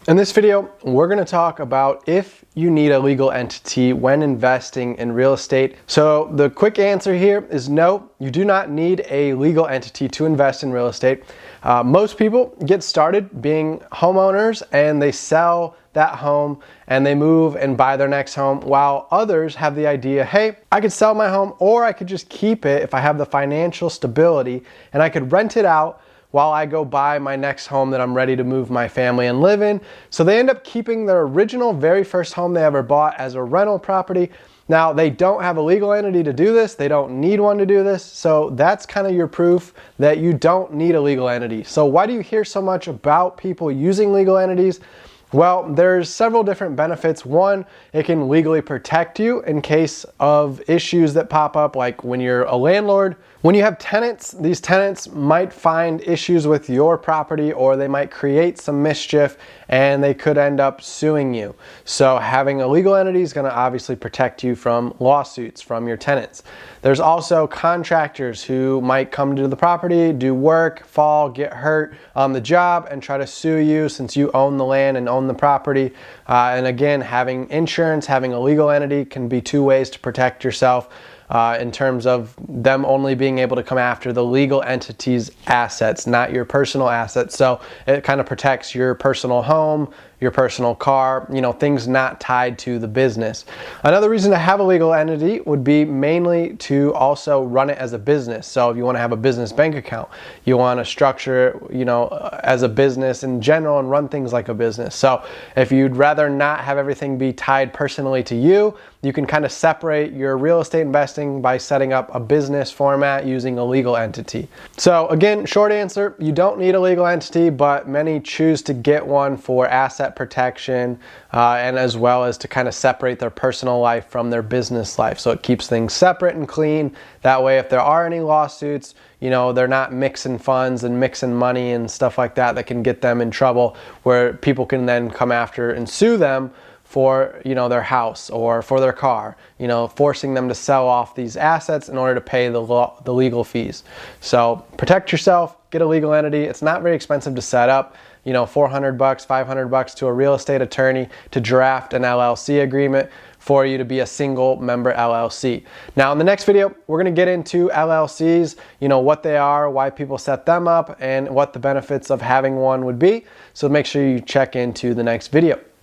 In this video, we're going to talk about if you need a legal entity when investing in real estate. So the quick answer here is no, you do not need a legal entity to invest in real estate. Most people get started being homeowners and they sell that home and they move and buy their next home, while others have the idea, hey, I could sell my home or I could just keep it if I have the financial stability and I could rent it out while I go buy my next home that I'm ready to move my family and live in. So they end up keeping their original very first home they ever bought as a rental property. Now they don't have a legal entity to do this. They don't need one to do this. So that's kind of your proof that you don't need a legal entity. So why do you hear so much about people using legal entities? Well, there's several different benefits. One, it can legally protect you in case of issues that pop up, like when you're a landlord. When you have tenants, these tenants might find issues with your property or they might create some mischief and they could end up suing you. So having a legal entity is going to obviously protect you from lawsuits from your tenants. There's also contractors who might come to the property, do work, fall, get hurt on the job and try to sue you since you own the land and own the property. And again, having insurance, having a legal entity can be two ways to protect yourself. In terms of them only being able to come after the legal entity's assets, not your personal assets. So it kind of protects your personal home, your personal car, things not tied to the business. Another reason to have a legal entity would be mainly to also run it as a business. So if you want to have a business bank account, you want to structure, as a business in general and run things like a business. So if you'd rather not have everything be tied personally to you, you can kind of separate your real estate investing by setting up a business format using a legal entity. So again, short answer, you don't need a legal entity, but many choose to get one for asset protection and as well as to kind of separate their personal life from their business life. So it keeps things separate and clean. That way, if there are any lawsuits, they're not mixing funds and mixing money and stuff like that that can get them in trouble, where people can then come after and sue them for their house or for their car, forcing them to sell off these assets in order to pay the legal fees. So protect yourself, get a legal entity. It's not very expensive to set up. $400, $500 to a real estate attorney to draft an LLC agreement for you to be a single member LLC. Now in the next video, we're going to get into LLCs, what they are, why people set them up, and what the benefits of having one would be. So make sure you check into the next video.